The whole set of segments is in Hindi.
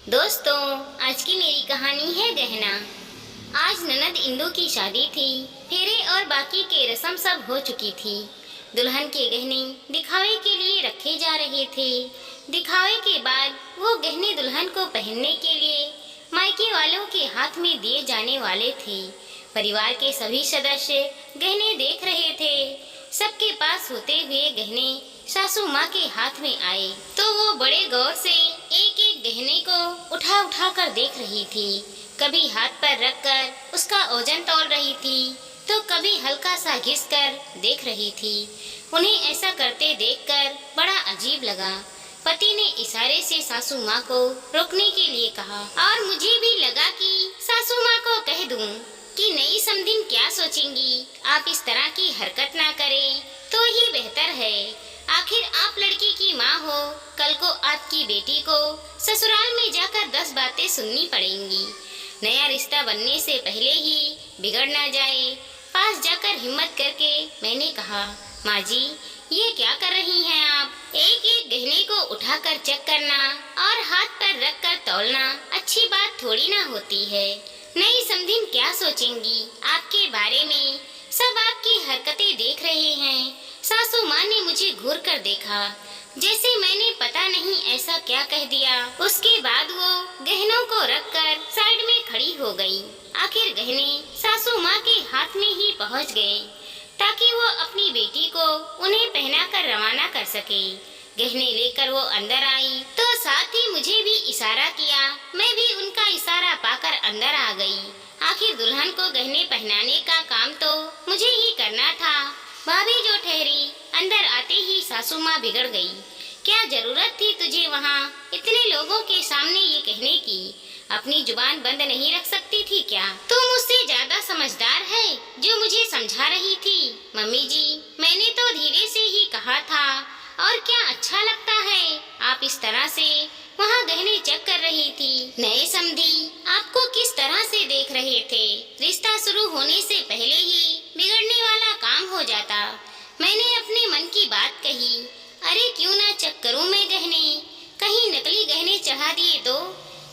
दोस्तों, आज की मेरी कहानी है गहना। आज ननद इंदु की शादी थी। फेरे और बाकी के रस्म सब हो चुकी थी। दुल्हन के गहने दिखावे के लिए रखे जा रहे थे। दिखावे के बाद वो गहने दुल्हन को पहनने के लिए मायके वालों के हाथ में दिए जाने वाले थे। परिवार के सभी सदस्य गहने देख रहे थे। सबके पास होते हुए गहने सासू माँ के हाथ में आए तो वो बड़े गौर से एक एक गहने को उठा उठा कर देख रही थी। कभी हाथ पर रखकर उसका ओजन तौल रही थी तो कभी हल्का सा घिस कर देख रही थी। उन्हें ऐसा करते देखकर बड़ा अजीब लगा। पति ने इशारे से सासू माँ को रोकने के लिए कहा और मुझे भी लगा कि सासू माँ को कह दूं कि नई समधिन क्या सोचेंगी। आप इस तरह की हरकत ना करें तो ही बेहतर है। आखिर आप लड़की की माँ हो, कल को आपकी बेटी को ससुराल में जाकर 10 बातें सुननी पड़ेंगी। नया रिश्ता बनने से पहले ही बिगड़ ना जाए। पास जाकर हिम्मत करके मैंने कहा, माँ जी ये क्या कर रही हैं आप? एक एक गहने को उठाकर चेक करना और हाथ पर रख कर तौलना अच्छी बात थोड़ी ना होती है। नई समधिन क्या सोचेंगी आपके बारे में? सब आपकी हरकतें देख रहे हैं। सासू माँ ने मुझे घूर कर देखा, जैसे मैंने पता नहीं ऐसा क्या कह दिया। उसके बाद वो गहनों को रखकर साइड में खड़ी हो गई। आखिर गहने सासू माँ के हाथ में ही पहुँच गए ताकि वो अपनी बेटी को उन्हें पहनाकर रवाना कर सके। गहने लेकर वो अंदर आई तो साथ ही मुझे भी इशारा किया। मैं भी उनका इशारा पाकर अंदर आ गई। आखिर दुल्हन को गहने पहनाने का काम तो मुझे ही करना था। भाभी जो ठहरी, अंदर आते ही सासू माँ बिगड़ गई। क्या जरूरत थी तुझे वहाँ इतने लोगों के सामने ये कहने की? अपनी जुबान बंद नहीं रख सकती थी क्या? तू मुझसे ज्यादा समझदार है जो मुझे समझा रही थी। मम्मी जी, मैंने तो धीरे से ही कहा था। और क्या अच्छा लगता है आप इस तरह से वहाँ गहने चेक कर रही थी। नए समधी आपको किस तरह से देख रहे थे? रिश्ता शुरू होने से पहले ही बिगड़ने वाला काम हो जाता। मैंने अपने मन की बात कही, अरे क्यों ना चेक करूं मैं गहने? कहीं नकली गहने चढ़ा दिए तो?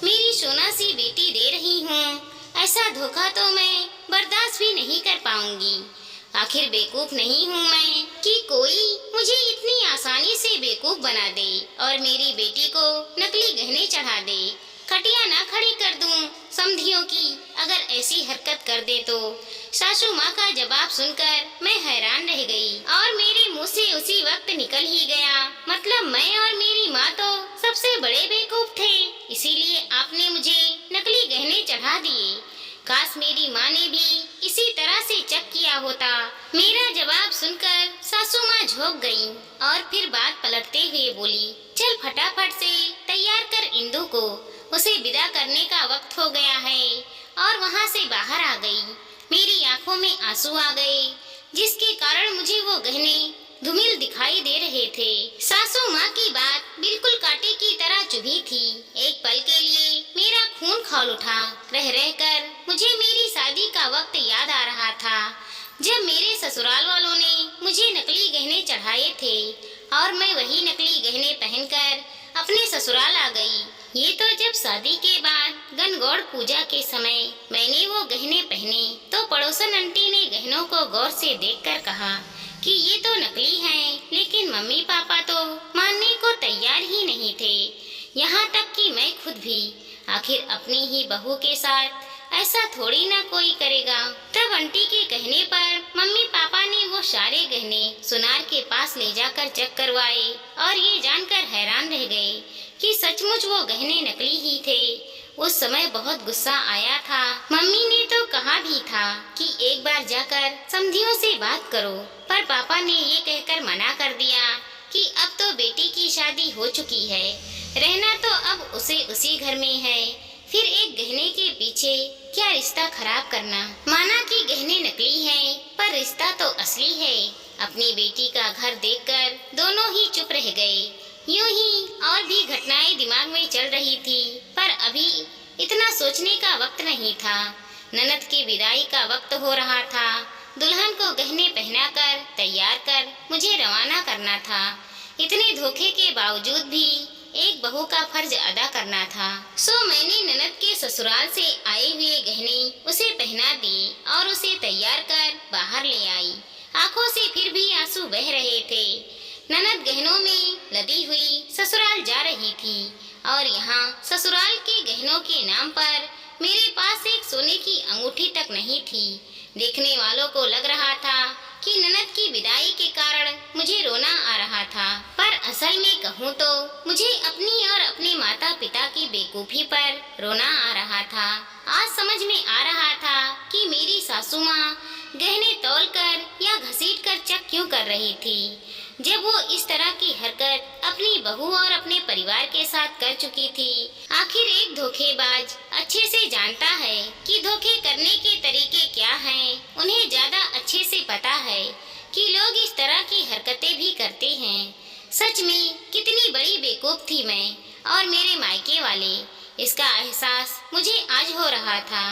मेरी सोना सी बेटी दे रही हूँ, ऐसा धोखा तो मैं बर्दाश्त भी नहीं कर पाऊंगी। आखिर बेवकूफ नहीं हूँ मैं कि कोई मुझे इतनी आसानी से बेवकूफ बना दे और मेरी बेटी को नकली गहने चढ़ा दे। खटिया ना खड़ी कर दूं समधियों की अगर ऐसी हरकत कर दे तो। सासू माँ का जवाब सुनकर मैं हैरान रह गई और मेरे मुंह से उसी वक्त निकल ही गया, मतलब मैं और मेरी माँ तो सबसे बड़े बेवकूफ थे, इसीलिए आपने मुझे नकली गहने चढ़ा दिए। काश मेरी माँ ने भी इसी तरह से चेक किया होता। मेरा जवाब सुनकर सासू माँ झोंक गई और फिर बात पलटते हुए बोली, चल फटाफट से तैयार कर इंदु को, उसे विदा करने का वक्त हो गया है। और वहाँ से बाहर आ गई। मेरी आंखों में आंसू आ गए जिसके कारण मुझे वो गहने धूमिल दिखाई दे रहे थे। सासू माँ की बात बिल्कुल कांटे की तरह चुभी थी। एक पल के लिए मेरा खून खौल उठा। रह रहकर मुझे मेरी शादी का वक्त याद आ रहा था जब मेरे ससुराल वालों ने मुझे नकली गहने चढ़ाए थे और मैं वही नकली गहने पहनकर अपने ससुराल आ गई। ये तो जब शादी के बाद गणगौर पूजा के समय मैंने वो गहने पहने तो पड़ोसन आंटी ने गहनों को गौर से देखकर कहा कि ये तो नकली हैं, लेकिन मम्मी पापा तो मानने को तैयार ही नहीं थे, यहाँ तक कि मैं खुद भी। आखिर अपनी ही बहू के साथ ऐसा थोड़ी ना कोई करेगा। तब आंटी के कहने पर मम्मी पापा ने वो सारे गहने सुनार के पास ले जाकर चेक करवाए और ये जानकर हैरान रह गए कि सचमुच वो गहने नकली ही थे। उस समय बहुत गुस्सा आया था। मम्मी ने तो कहा भी था कि एक बार जाकर समधियों से बात करो, पर पापा ने ये कहकर मना कर दिया कि अब तो बेटी की शादी हो चुकी है, रहना तो अब उसे उसी घर में है, फिर एक गहने के पीछे क्या रिश्ता खराब करना। माना कि गहने नकली हैं, पर रिश्ता तो असली है। अपनी बेटी का घर देखकर दोनों ही चुप रह गए। यूं ही और भी घटनाएं दिमाग में चल रही थी, पर अभी इतना सोचने का वक्त नहीं था। ननद की विदाई का वक्त हो रहा था। दुल्हन को गहने पहनाकर तैयार कर मुझे रवाना करना था। इतने धोखे के बावजूद भी एक बहू का फर्ज अदा करना था। सो मैंने ननद के ससुराल से आए हुए गहने उसे पहना दिए और उसे तैयार कर बाहर ले आई। आंखों से फिर भी आंसू बह रहे थे। ननद गहनों में लदी हुई ससुराल जा रही थी और यहाँ ससुराल के गहनों के नाम पर मेरे पास एक सोने की अंगूठी तक नहीं थी। देखने वालों को लग रहा था कि ननद की विदाई के कारण मुझे रोना आ रहा था, पर असल में कहूँ तो मुझे अपनी और अपने माता पिता की बेवकूफी पर रोना आ रहा था। आज समझ में आ रहा था कि मेरी सासू माँ गहने तौल कर या घसीट कर चेक क्यों कर रही थी, जब वो इस तरह की हरकत अपनी बहू और अपने परिवार के साथ कर चुकी थी। आखिर एक धोखेबाज अच्छे से जानता है कि धोखे करने के तरीके क्या हैं। उन्हें ज्यादा अच्छे से पता है कि लोग इस तरह की हरकतें भी करते हैं। सच में कितनी बड़ी बेवकूफ थी मैं और मेरे मायके वाले। इसका एहसास मुझे आज हो रहा था।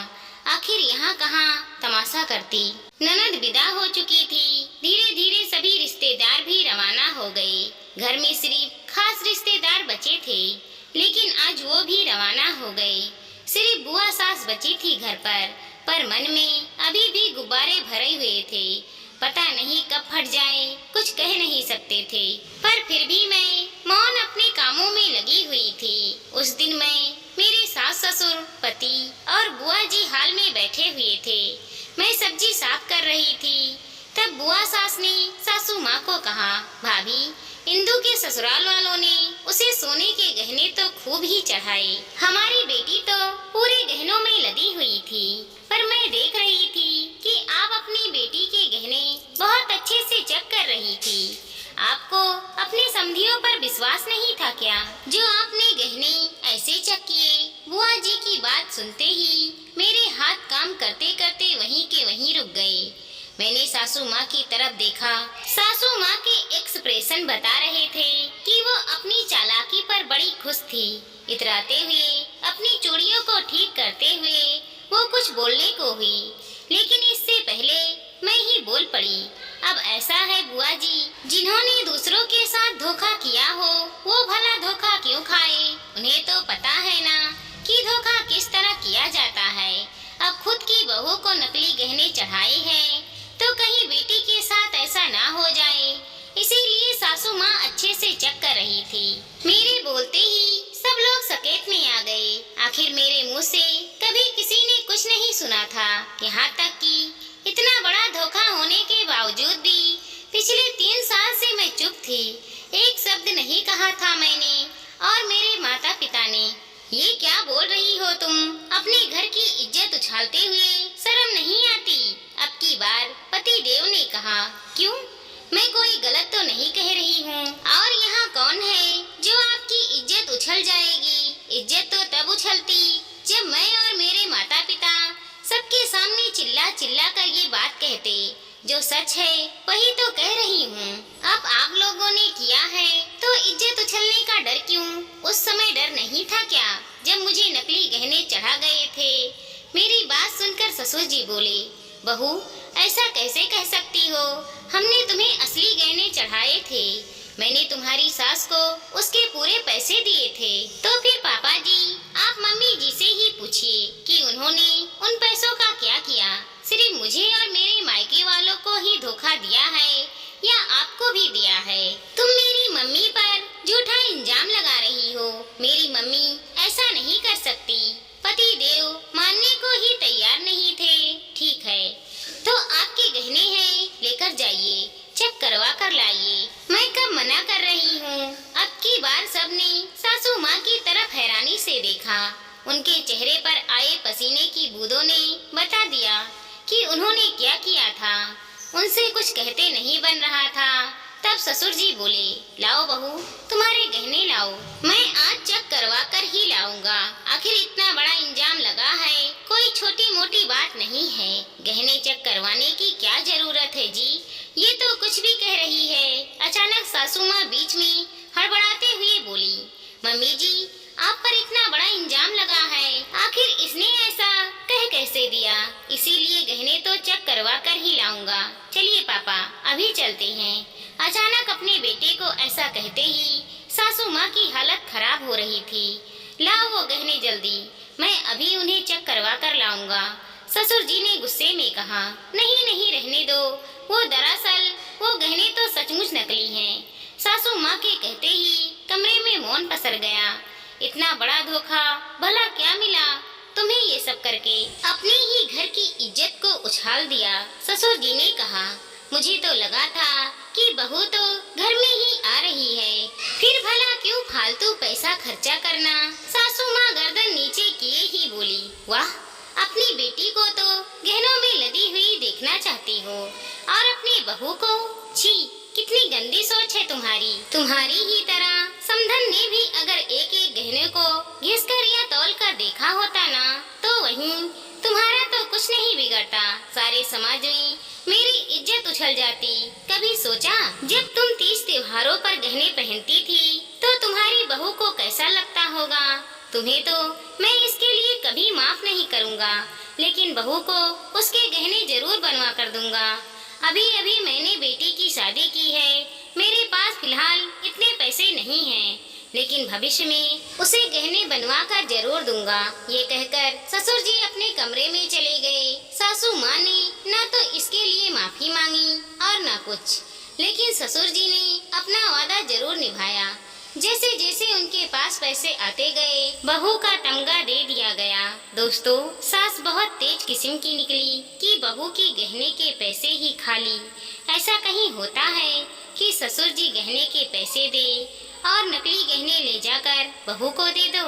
आखिर यहाँ कहाँ तमाशा करती। ननद विदा हो चुकी थी। धीरे धीरे सभी रिश्तेदार भी रवाना हो गए। घर में सिर्फ खास रिश्तेदार बचे थे, लेकिन आज वो भी रवाना हो गए। सिर्फ बुआ सास बची थी घर पर मन में अभी भी गुब्बारे भरे हुए थे। पता नहीं कब फट जाए, कुछ कह नहीं सकते थे, पर फिर भी मैं मौन अपने कामों में लगी हुई थी। उस दिन मैं, मेरे सास ससुर, पति और बुआ जी हाल में बैठे हुए थे। मैं सब्जी साफ कर रही थी। तब बुआ सास ने सासू माँ को कहा, भाभी, इंदु के ससुराल वालों ने उसे सोने के गहने तो खूब ही चढ़ाए। हमारी बेटी तो पूरे गहनों में लदी हुई थी, पर मैं देख रही थी कि आप अपनी बेटी के गहने बहुत अच्छे से चेक कर रही थी। आपको अपने समधियों पर विश्वास नहीं था क्या, जो आपने गहने ऐसे चेक किए? बुआ जी की बात सुनते ही मेरे हाथ काम करते करते वहीं के वहीं रुक गए। मैंने सासू माँ की तरफ देखा। सासू माँ के एक्सप्रेशन बता रहे थे कि वो अपनी चालाकी पर बड़ी खुश थी। इतराते हुए, अपनी चूड़ियों को ठीक करते हुए वो कुछ बोलने को हुई, लेकिन इससे पहले मैं ही बोल पड़ी। अब ऐसा है बुआ जी, जिन्होंने दूसरों के साथ धोखा किया हो वो भला धोखा क्यों खाए? उन्हें तो पता है ना कि धोखा किस तरह किया जाता है। अब खुद की बहू को नकली गहने चढ़ाए हैं तो कहीं बेटी के साथ ऐसा ना हो जाए, इसीलिए सासू माँ अच्छे से चेक कर रही थी। मेरे बोलते ही सब लोग सकेत में आ गए। आखिर मेरे मुंह से कभी किसी ने कुछ नहीं सुना था। यहाँ तक कि इतना बड़ा धोखा होने के बावजूद भी पिछले 3 साल से मैं चुप थी। एक शब्द नहीं कहा था मैंने। और मेरे माता पिता ने, ये क्या बोल रही हो तुम? अपने घर की इज्जत उछालते हुए शर्म नहीं आती? अब की बार पति देव ने कहा, क्यों, मैं कोई गलत तो नहीं कह रही हूँ? और यहाँ कौन है जो आपकी इज्जत उछल जाएगी? इज्जत तो तब उछलती जब मैं और मेरे माता पिता सबके सामने चिल्ला चिल्ला कर ये बात कहते। जो सच है वही तो कह रही हूँ। अब आप लोगों ने किया है तो इज्जत उछलने का डर क्यों? उस समय डर नहीं था क्या जब मुझे नकली गहने चढ़ा गए थे? मेरी बात सुनकर ससुर जी बोले, बहू, ऐसा कैसे कह सकती हो? हमने तुम्हें असली गहने चढ़ाए थे। मैंने तुम्हारी सास को उसके पूरे पैसे दिए थे। तो फिर पापा जी, आप मम्मी जी से ही पूछिए कि उन्होंने उन पैसों का क्या किया। सिर्फ मुझे और मेरे मायके वालों को ही धोखा दिया है या आपको भी दिया है? तुम मेरी मम्मी पर झूठा इल्जाम लगा रही हो। मेरी मम्मी ऐसा नहीं कर सकती। पति देव मानने को ही तैयार नहीं थे। ठीक है, तो आपके गहने हैं, लेकर जाइए, चेक करवा कर लाइए। मैं कब मना कर रही हूँ? अब की बार सबने सासू माँ की तरफ हैरानी से देखा। उनके चेहरे पर आए पसीने की बूंदों ने बता दिया कि उन्होंने क्या किया था। उनसे कुछ कहते नहीं बन रहा था। तब ससुर जी बोले, लाओ बहू, तुम्हारे गहने लाओ। मैं आज चेक करवा कर ही लाऊंगा। आखिर इतना बड़ा इंजाम लगा है, कोई छोटी मोटी बात नहीं है। गहने चेक करवाने की क्या जरूरत है जी? ये तो कुछ भी कह रही है। अचानक सासू माँ बीच में हड़बड़ाते हुए बोली, मम्मी जी, आप पर इतना बड़ा इंजाम लगा है, आखिर इसने ऐसा कह कैसे दिया? इसीलिए गहने तो चेक करवा कर ही लाऊंगा। चलिए पापा, अभी चलते हैं। अचानक अपने बेटे को ऐसा कहते ही सासू माँ की हालत खराब हो रही थी। लाओ वो गहने जल्दी, मैं अभी उन्हें चेक करवा कर लाऊंगा। ससुर जी ने गुस्से में कहा, नहीं नहीं रहने दो, वो दरअसल वो गहने तो सचमुच नकली हैं। सासू माँ के कहते ही कमरे में मौन पसर गया। इतना बड़ा धोखा, भला क्या मिला तुम्हें ये सब करके? अपने ही घर की इज्जत को उछाल दिया। ससुर जी ने कहा, मुझे तो लगा था कि बहू तो घर में ही आ रही है, फिर भला क्यों फालतू पैसा खर्चा करना। सासू माँ गर्दन नीचे किए ही बोली, वाह, अपनी बेटी को तो गहनों में लदी हुई देखना चाहती हो और अपनी बहू को, छी, कितनी गंदी सोच है तुम्हारी। तुम्हारी ही तरह समधन ने भी अगर एक एक गहने को घिस कर या तौल कर देखा होता ना, तो वहीं तुम्हारा तो कुछ नहीं बिगड़ता, सारे समाज में मेरी इज्जत उछल जाती। कभी सोचा जब तुम तीज त्योहारों पर गहने पहनती थी तो तुम्हारी बहू को कैसा लगता होगा? तुम्हें तो मैं इसके लिए कभी माफ नहीं करूँगा, लेकिन बहू को उसके गहने जरूर बनवा कर दूंगा। अभी अभी मैंने बेटी की शादी की है, मेरे पास फिलहाल इतने पैसे नहीं हैं, लेकिन भविष्य में उसे गहने बनवा कर जरूर दूंगा। ये कहकर ससुर जी अपने कमरे में चले गए। सासू माँ ने न तो इसके लिए माफी मांगी और न कुछ, लेकिन ससुर जी ने अपना वादा जरूर निभाया। जैसे जैसे उनके पास पैसे आते गए, बहू का तमगा दे दिया गया। दोस्तों, सास बहुत तेज किस्म की निकली कि बहू की गहने के पैसे ही खा ली। ऐसा कहीं होता है कि ससुर जी गहने के पैसे दे और नकली गहने ले जाकर बहू को दे दो?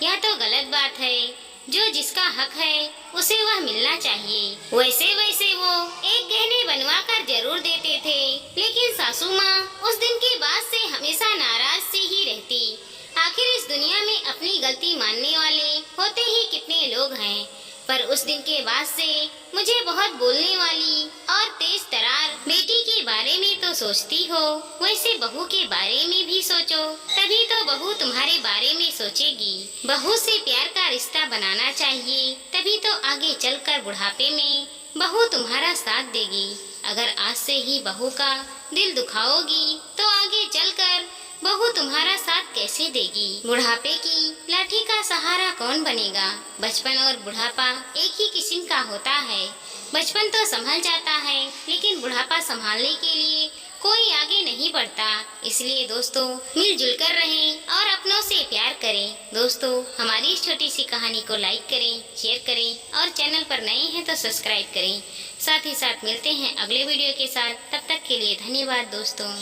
यह तो गलत बात है। जो जिसका हक है उसे वह मिलना चाहिए। वैसे वैसे वो एक गहने बनवा कर जरूर देते थे, लेकिन सासू माँ उस दिन के बाद से हमेशा नाराज सी ही रहती। आखिर इस दुनिया में अपनी गलती मानने वाले होते ही कितने लोग हैं, पर उस दिन के बाद से मुझे बहुत बोलने वाली और तेज तरार बेटी के बारे में तो सोचती हो, वैसे बहू के बारे में भी सोचो, तभी तो बहू तुम्हारे बारे में सोचेगी। बहू से प्यार का रिश्ता बनाना चाहिए, तभी तो आगे चलकर बुढ़ापे में बहू तुम्हारा साथ देगी। अगर आज से ही बहू का दिल दुखाओगी तो आगे चलकर बहू तुम्हारा साथ कैसे देगी? बुढ़ापे की लाठी का सहारा कौन बनेगा? बचपन और बुढ़ापा एक ही किस्म का होता है। बचपन तो संभल जाता है, लेकिन बुढ़ापा संभालने के लिए कोई आगे नहीं बढ़ता। इसलिए दोस्तों, मिलजुल कर रहें और अपनों से प्यार करें। दोस्तों, हमारी इस छोटी सी कहानी को लाइक करें, शेयर करें और चैनल पर नए हैं तो सब्सक्राइब करें। साथ ही साथ मिलते हैं अगले वीडियो के साथ। तब तक के लिए धन्यवाद दोस्तों।